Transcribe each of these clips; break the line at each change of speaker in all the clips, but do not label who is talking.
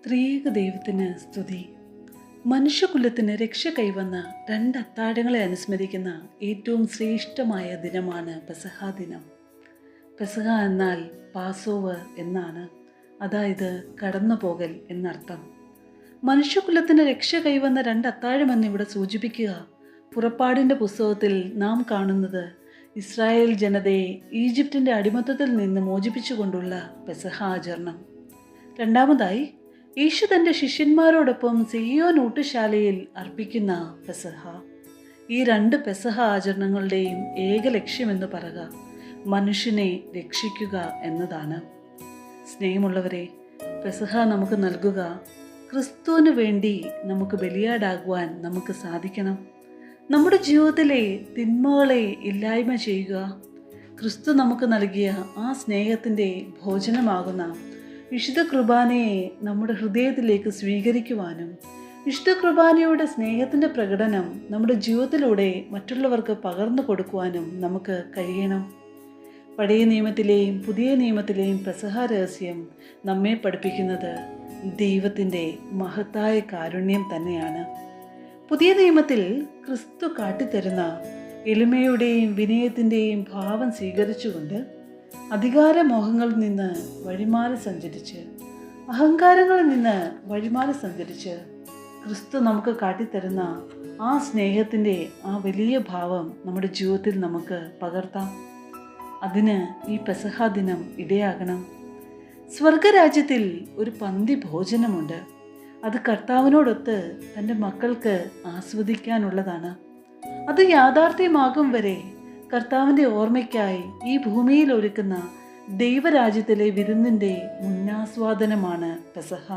ത്രിയേക ദൈവത്തിന് സ്തുതി. മനുഷ്യകുലത്തിന് രക്ഷ കൈവന്ന രണ്ട് അത്താഴങ്ങളെ അനുസ്മരിക്കുന്ന ഏറ്റവും ശ്രേഷ്ഠമായ ദിനമാണ് പെസഹ ദിനം. പെസഹ എന്നാൽ പാസോവർ എന്നാണ്, അതായത് കടന്നുപോകൽ എന്നർത്ഥം. മനുഷ്യകുലത്തിന് രക്ഷ കൈവന്ന രണ്ട് അത്താഴം എന്നിവിടെ സൂചിപ്പിക്കുക പുറപ്പാടിൻ്റെ പുസ്തകത്തിൽ നാം കാണുന്നത് ഇസ്രായേൽ ജനതയെ ഈജിപ്തിൻ്റെ അടിമത്തത്തിൽ നിന്ന് മോചിപ്പിച്ചുകൊണ്ടുള്ള പെസഹ ആചരണം. രണ്ടാമതായി യേശു തൻ്റെ ശിഷ്യന്മാരോടൊപ്പം സിയോൻ ഊട്ടുശാലയിൽ അർപ്പിക്കുന്ന പെസഹ. ഈ രണ്ട് പെസഹ ആചരണങ്ങളുടെയും ഏക ലക്ഷ്യമെന്ന് പറയുക മനുഷ്യനെ രക്ഷിക്കുക എന്നതാണ്. സ്നേഹമുള്ളവരെ, പെസഹ നമുക്ക് നൽകുക ക്രിസ്തുവിന് വേണ്ടി നമുക്ക് ബലിയാടാകുവാൻ നമുക്ക് സാധിക്കണം. നമ്മുടെ ജീവിതത്തിലെ തിന്മകളെ ഇല്ലായ്മ ചെയ്യുക, ക്രിസ്തു നമുക്ക് നൽകിയ ആ സ്നേഹത്തിൻ്റെ ഭോജനമാകുന്ന വിശുദ്ധ കുർബാനയെ നമ്മുടെ ഹൃദയത്തിലേക്ക് സ്വീകരിക്കുവാനും വിശുദ്ധ കുർബാനയുടെ സ്നേഹത്തിൻ്റെ പ്രകടനം നമ്മുടെ ജീവിതത്തിലൂടെ മറ്റുള്ളവർക്ക് പകർന്നു കൊടുക്കുവാനും നമുക്ക് കഴിയണം. പഴയ നിയമത്തിലെയും പുതിയ നിയമത്തിലെയും പെസഹ രഹസ്യം നമ്മെ പഠിപ്പിക്കുന്നത് ദൈവത്തിൻ്റെ മഹത്തായ കാരുണ്യം തന്നെയാണ്. പുതിയ നിയമത്തിൽ ക്രിസ്തു കാട്ടിത്തരുന്ന എളിമയുടെയും വിനയത്തിൻ്റെയും ഭാവം സ്വീകരിച്ചുകൊണ്ട് അധികാരമോഹങ്ങളിൽ നിന്ന് വഴിമാറി സഞ്ചരിച്ച് അഹങ്കാരങ്ങളിൽ നിന്ന് വഴിമാറി സഞ്ചരിച്ച് ക്രിസ്തു നമുക്ക് കാട്ടിത്തരുന്ന ആ സ്നേഹത്തിൻ്റെ ആ വലിയ ഭാവം നമ്മുടെ ജീവിതത്തിൽ നമുക്ക് പകർത്താം. അതിന് ഈ പെസഹ ദിനം ഇടയാകണം. സ്വർഗരാജ്യത്തിൽ ഒരു പന്തി ഭോജനമുണ്ട്. അത് കർത്താവിനോടൊത്ത് തൻ്റെ മക്കൾക്ക് ആസ്വദിക്കാനുള്ളതാണ്. അത് യാഥാർത്ഥ്യമാകും വരെ കർത്താവിൻ്റെ ഓർമ്മയ്ക്കായി ഈ ഭൂമിയിൽ ഒരുക്കുന്ന ദൈവരാജ്യത്തിലെ വിരുന്നിൻ്റെ മുന്നാസ്വാദനമാണ് പെസഹ.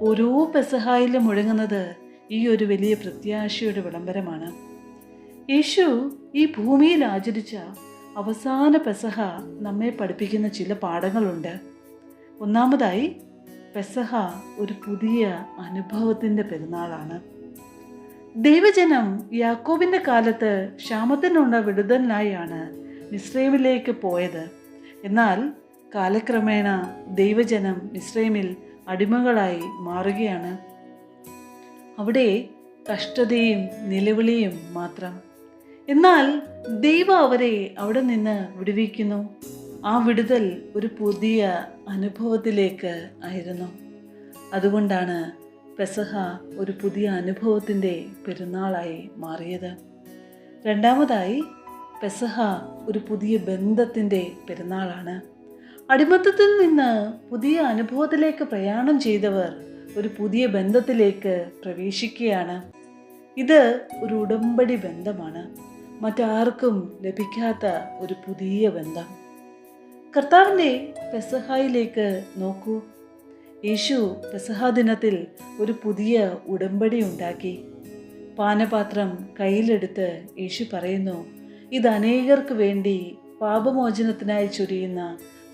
ഓരോ പെസഹായിലും മുഴങ്ങുന്നത് ഈ ഒരു വലിയ പ്രത്യാശയുടെ വിളംബരമാണ്. യേശു ഈ ഭൂമിയിൽ ആചരിച്ച അവസാന പെസഹ നമ്മെ പഠിപ്പിക്കുന്ന ചില പാഠങ്ങളുണ്ട്. ഒന്നാമതായി, പെസഹ ഒരു പുതിയ അനുഭവത്തിൻ്റെ പെരുന്നാളാണ്. ദൈവജനം യാക്കോബിൻ്റെ കാലത്ത് ക്ഷാമത്തിനുള്ള വിടുതലിനായാണ് മിസ്രൈമിലേക്ക് പോയത്. എന്നാൽ കാലക്രമേണ ദൈവജനം മിസ്രൈമിൽ അടിമകളായി മാറുകയാണ്. അവിടെ കഷ്ടതയും നിലവിളിയും മാത്രം. എന്നാൽ ദൈവം അവരെ അവിടെ നിന്ന് വിടുവിക്കുന്നു. ആ വിടുതൽ ഒരു പുതിയ അനുഭവത്തിലേക്ക് ആയിരുന്നു. അതുകൊണ്ടാണ് പെസഹ ഒരു പുതിയ അനുഭവത്തിൻ്റെ പെരുന്നാളായി മാറിയത്. രണ്ടാമതായി, പെസഹ ഒരു പുതിയ ബന്ധത്തിൻ്റെ പെരുന്നാളാണ്. അടിമത്തത്തിൽ നിന്ന് പുതിയ അനുഭവത്തിലേക്ക് പ്രയാണം ചെയ്തവർ ഒരു പുതിയ ബന്ധത്തിലേക്ക് പ്രവേശിക്കുകയാണ്. ഇത് ഒരു ഉടമ്പടി ബന്ധമാണ്, മറ്റാർക്കും ലഭിക്കാത്ത ഒരു പുതിയ ബന്ധം. കർത്താവിൻ്റെ പെസഹായിലേക്ക് നോക്കൂ. യേശു പെസഹ ദിനത്തിൽ ഒരു പുതിയ ഉടമ്പടി ഉണ്ടാക്കി. പാനപാത്രം കയ്യിലെടുത്ത് യേശു പറയുന്നു, ഇത് അനേകർക്ക് വേണ്ടി പാപമോചനത്തിനായി ചൊരിയുന്ന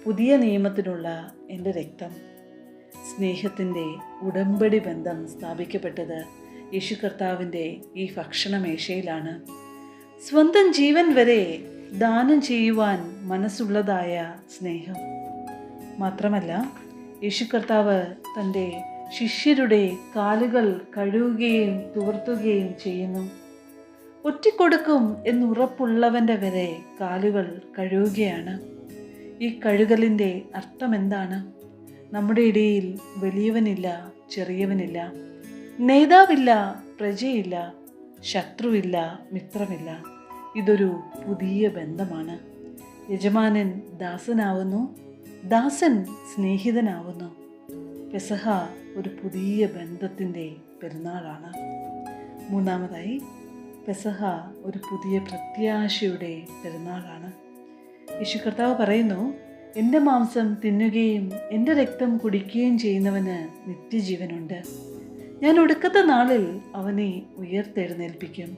പുതിയ നിയമത്തിനുള്ള എൻ്റെ രക്തം. സ്നേഹത്തിൻ്റെ ഉടമ്പടി ബന്ധം സ്ഥാപിക്കപ്പെട്ടത് യേശു കർത്താവിൻ്റെ ഈ ഭക്ഷണമേശയിലാണ്. സ്വന്തം ജീവൻ വരെ ദാനം ചെയ്യുവാൻ മനസ്സുള്ളതായ സ്നേഹം. മാത്രമല്ല, യേശു കർത്താവ് തൻ്റെ ശിഷ്യരുടെ കാലുകൾ കഴുകുകയും തുവർത്തുകയും ചെയ്യുന്നു. ഒറ്റിക്കൊടുക്കും എന്നുറപ്പുള്ളവൻ്റെ വരെ കാലുകൾ കഴുകുകയാണ്. ഈ കഴുകലിൻ്റെ അർത്ഥം എന്താണ്? നമ്മുടെ ഇടയിൽ വലിയവനില്ല, ചെറിയവനില്ല, നേതാവില്ല, പ്രജയില്ല, ശത്രുവില്ല, മിത്രമില്ല. ഇതൊരു പുതിയ ബന്ധമാണ്. യജമാനൻ ദാസനാവുന്നു, ദാസൻ സ്നേഹിതനാവുന്നു. പെസഹ ഒരു പുതിയ ബന്ധത്തിൻ്റെ പെരുന്നാളാണ്. മൂന്നാമതായി, പെസഹ ഒരു പുതിയ പ്രത്യാശയുടെ പെരുന്നാളാണ്. യേശു കർത്താവ് പറയുന്നു, എൻ്റെ മാംസം തിന്നുകയും എൻ്റെ രക്തം കുടിക്കുകയും ചെയ്യുന്നവന് നിത്യജീവനുണ്ട്. ഞാൻ ഒടുക്കത്തെ നാളിൽ അവനെ ഉയർത്തെഴുന്നേൽപ്പിക്കും.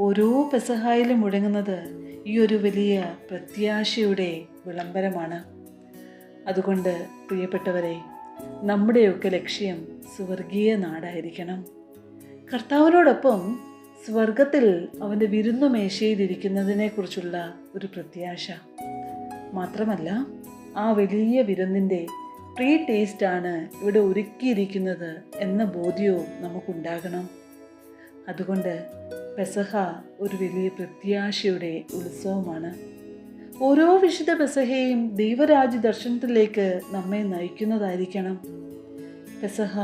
ഓരോ പെസഹായിലും മുഴങ്ങുന്നത് ഈ ഒരു വലിയ പ്രത്യാശയുടെ വിളംബരമാണ്. അതുകൊണ്ട് പ്രിയപ്പെട്ടവരെ, നമ്മുടെയൊക്കെ ലക്ഷ്യം സ്വർഗീയ നാടായിരിക്കണം. കർത്താവിനോടൊപ്പം സ്വർഗത്തിൽ അവൻ്റെ വിരുന്നുമേശയിലിരിക്കുന്നതിനെക്കുറിച്ചുള്ള ഒരു പ്രത്യാശ. മാത്രമല്ല, ആ വലിയ വിരുന്നിൻ്റെ പ്രീ ടേസ്റ്റാണ് ഇവിടെ ഒരുക്കിയിരിക്കുന്നത് എന്ന ബോധ്യവും നമുക്കുണ്ടാകണം. അതുകൊണ്ട് പെസഹ ഒരു വലിയ പ്രത്യാശയുടെ ഉത്സവമാണ്. ഓരോ വിശുദ്ധ പെസഹയും ദൈവരാജ്യ ദർശനത്തിലേക്ക് നമ്മെ നയിക്കുന്നതായിരിക്കണം. പെസഹ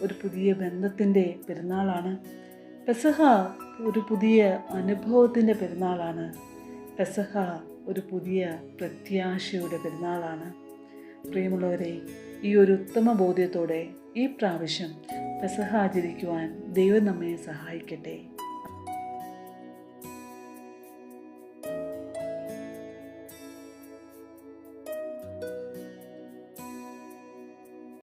ഒരു പുതിയ ബന്ധത്തിൻ്റെ പെരുന്നാളാണ്. പെസഹ ഒരു പുതിയ അനുഭവത്തിൻ്റെ പെരുന്നാളാണ്. പെസഹ ഒരു പുതിയ പ്രത്യാശയുടെ പെരുന്നാളാണ്. പ്രിയമുള്ളവരെ, ഈ ഒരു ഉത്തമ ബോധ്യത്തോടെ ഈ പ്രാവശ്യം പെസഹ ആചരിക്കുവാൻ ദൈവം നമ്മെ സഹായിക്കട്ടെ.